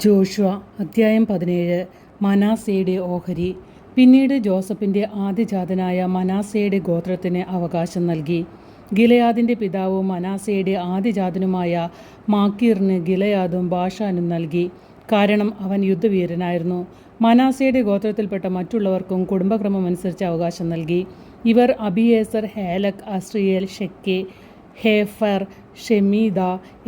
Joshua അദ്ധ്യായം 17 മനാസേയുടെ ഓഹരി. പിന്നീട് ജോസഫിൻ്റെ ആദ്യജാതനായ മനാസേയുടെ ഗോത്രത്തിന് അവകാശം നൽകി. ഗിലെയാദിൻ്റെ പിതാവും മനാസേയുടെ ആദ്യജാതനുമായ മാക്കീറിന് ഗിലെയാദും ബാഷാനും നൽകി. കാരണം അവൻ യുദ്ധവീരനായിരുന്നു. മനാസേയുടെ ഗോത്രത്തിൽപ്പെട്ട മറ്റുള്ളവർക്കും കുടുംബക്രമമനുസരിച്ച് അവകാശം നൽകി. ഇവർ അബിയേസർ, ഹേലക്, അസ്രിയേൽ, ഷെക്കെ, ഹേഫർ, ഷെമീദ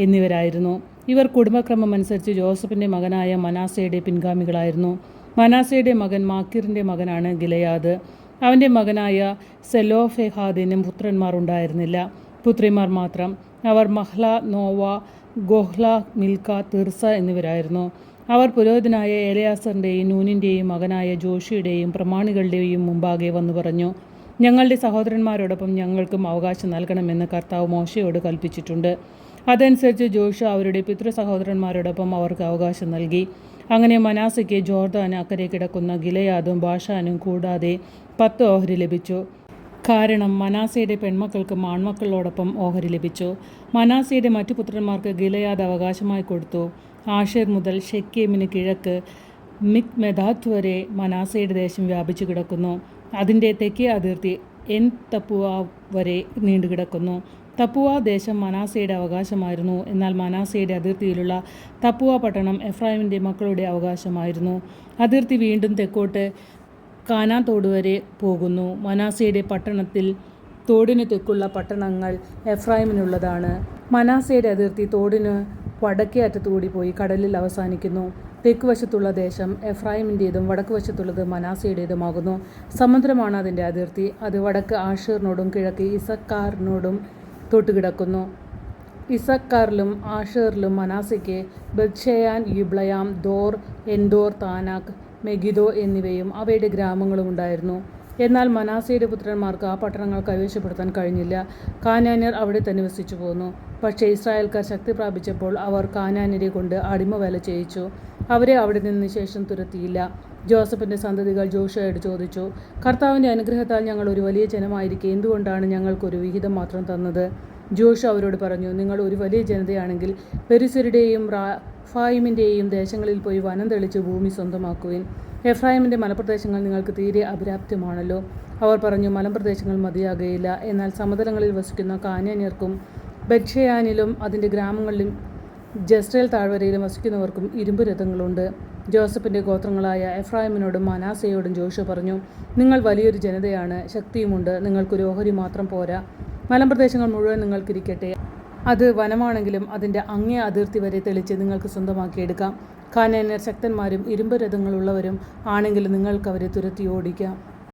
എന്നിവരായിരുന്നു. ഇവർ കുടുംബക്രമമനുസരിച്ച് ജോസഫിൻ്റെ മകനായ മനാസയുടെ പിൻഗാമികളായിരുന്നു. മനാസയുടെ മകൻ മാക്കീറിൻ്റെ മകനാണ് ഗിലെയാദ്. അവൻ്റെ മകനായ സെലോഫെഹാദിനും പുത്രന്മാർ ഉണ്ടായിരുന്നില്ല, പുത്രിമാർ മാത്രം. അവർ മഹ്ല, നോവ, ഗോഹ്ല, മിൽക്ക, തിർസ എന്നിവരായിരുന്നു. അവർ പുരോഹിതനായ എലയാസറിൻ്റെയും നൂനിൻ്റെയും മകനായ ജോഷിയുടെയും പ്രമാണികളുടെയും മുമ്പാകെ വന്നു പറഞ്ഞു, ഞങ്ങളുടെ സഹോദരന്മാരോടൊപ്പം ഞങ്ങൾക്കും അവകാശം നൽകണമെന്ന് കർത്താവ് മോശയോട് കൽപ്പിച്ചിട്ടുണ്ട്. അതനുസരിച്ച് ജോഷു അവരുടെ പിതൃസഹോദരന്മാരോടൊപ്പം അവർക്ക് അവകാശം നൽകി. അങ്ങനെ മനാസയ്ക്ക് ജോർദാന് അക്കരെ കിടക്കുന്ന ഗിലെയാദും ബാഷാനും കൂടാതെ 10 ഓഹരി ലഭിച്ചു. കാരണം മനാസയുടെ പെൺമക്കൾക്ക് ആൺമക്കളോടൊപ്പം ഓഹരി ലഭിച്ചു. മനാസയുടെ മറ്റു പുത്രന്മാർക്ക് ഗിലെയാദ് അവകാശമായി കൊടുത്തു. ആഷേർ മുതൽ ഷെക്കേമിന് കിഴക്ക് മിക്മെദാത്ത് വരെ മനാസയുടെ ദേശം വ്യാപിച്ചു കിടക്കുന്നു. അതിൻ്റെ തെക്കേ അതിർത്തി എൻ തപ്പുവ വരെ നീണ്ടുകിടക്കുന്നു. തപ്പുവ ദേശം മനാസയുടെ അവകാശമായിരുന്നു. എന്നാൽ മനാസയുടെ അതിർത്തിയിലുള്ള തപ്പുവ പട്ടണം എഫ്രായിമിൻ്റെ മക്കളുടെ അവകാശമായിരുന്നു. അതിർത്തി വീണ്ടും തെക്കോട്ട് കാനാൻ തോട് വരെ പോകുന്നു. മനാസയുടെ പട്ടണത്തിൽ തോടിന് തെക്കുള്ള പട്ടണങ്ങൾ എഫ്രായിമിനുള്ളതാണ്. മനാസയുടെ അതിർത്തി തോടിന് വടക്കേ അറ്റത്തുകൂടി പോയി കടലിൽ അവസാനിക്കുന്നു. തെക്കുവശത്തുള്ള ദേശം എഫ്രായിമിൻ്റേതും വടക്കുവശത്തുള്ളത് മനാസയുടേതുമാകുന്നു. സമുദ്രമാണ് അതിൻ്റെ അതിർത്തി. അത് വടക്ക് ആഷേറിനോടും കിഴക്ക് ഇസക്കാറിനോടും തൊട്ടുകിടക്കുന്നു. ഇസക്കാറിലും ആഷേറിലും മനാസയ്ക്ക് ബത്ത്ശെയാൻ, യിബ്ളയാം, ദോർ, എൻദോർ, താനാക്ക്, മെഗിദോ എന്നിവയും അവയുടെ ഗ്രാമങ്ങളും ഉണ്ടായിരുന്നു. എന്നാൽ മനാസയുടെ പുത്രന്മാർക്ക് ആ പട്ടണങ്ങൾ കൈവശപ്പെടുത്താൻ കഴിഞ്ഞില്ല. കാനാന്യർ അവിടെ തന്നെ വസിച്ചു പോന്നു. പക്ഷേ ഇസ്രായേൽക്കാർ ശക്തി പ്രാപിച്ചപ്പോൾ അവർ കാനാന്യരെ കൊണ്ട് അടിമവേല ചെയ്യിച്ചു. അവരെ അവിടെ നിന്ന് ശേഷം തുരത്തിയില്ല. ജോസഫിൻ്റെ സന്തതികൾ ജോഷുവയോട് ചോദിച്ചു, കർത്താവിൻ്റെ അനുഗ്രഹത്താൽ ഞങ്ങൾ ഒരു വലിയ ജനമായിരിക്കെ എന്തുകൊണ്ടാണ് ഞങ്ങൾക്കൊരു വിഹിതം മാത്രം തന്നത്? ജോഷു അവരോട് പറഞ്ഞു, നിങ്ങൾ ഒരു വലിയ ജനതയാണെങ്കിൽ പെരിസ്യരുടെയും റാഫായിമിൻ്റെയും ദേശങ്ങളിൽ പോയി വനം തെളിച്ച് ഭൂമി സ്വന്തമാക്കുവിൻ. എഫ്രായിമിൻ്റെ മലപ്രദേശങ്ങൾ നിങ്ങൾക്ക് തീരെ അപര്യാപ്തമാണല്ലോ. അവർ പറഞ്ഞു, മലമ്പ്രദേശങ്ങൾ മതിയാകുകയില്ല. എന്നാൽ സമതലങ്ങളിൽ വസിക്കുന്ന കാനാന്യർക്കും ബത്ത്ശെയാനിലും അതിൻ്റെ ഗ്രാമങ്ങളിലും ജസ്രേൽ താഴ്വരയിലും വസിക്കുന്നവർക്കും ഇരുമ്പ് രഥങ്ങളുണ്ട്. ജോസഫിൻ്റെ ഗോത്രങ്ങളായ എഫ്രായിമിനോടും മനാസയോടും ജോഷു പറഞ്ഞു, നിങ്ങൾ വലിയൊരു ജനതയാണ്, ശക്തിയുമുണ്ട്. നിങ്ങൾക്കൊരു ഓഹരി മാത്രം പോരാ. മലമ്പ്രദേശങ്ങൾ മുഴുവൻ നിങ്ങൾക്കിരിക്കട്ടെ. അത് വനമാണെങ്കിലും അതിൻ്റെ അങ്ങേ അതിർത്തി വരെ തെളിച്ച് നിങ്ങൾക്ക് സ്വന്തമാക്കിയെടുക്കാം. കാനാന്യർ ശക്തന്മാരും ഇരുമ്പ് രഥങ്ങളുള്ളവരും ആണെങ്കിലും നിങ്ങൾക്ക് അവരെ തുരത്തി ഓടിക്കാം.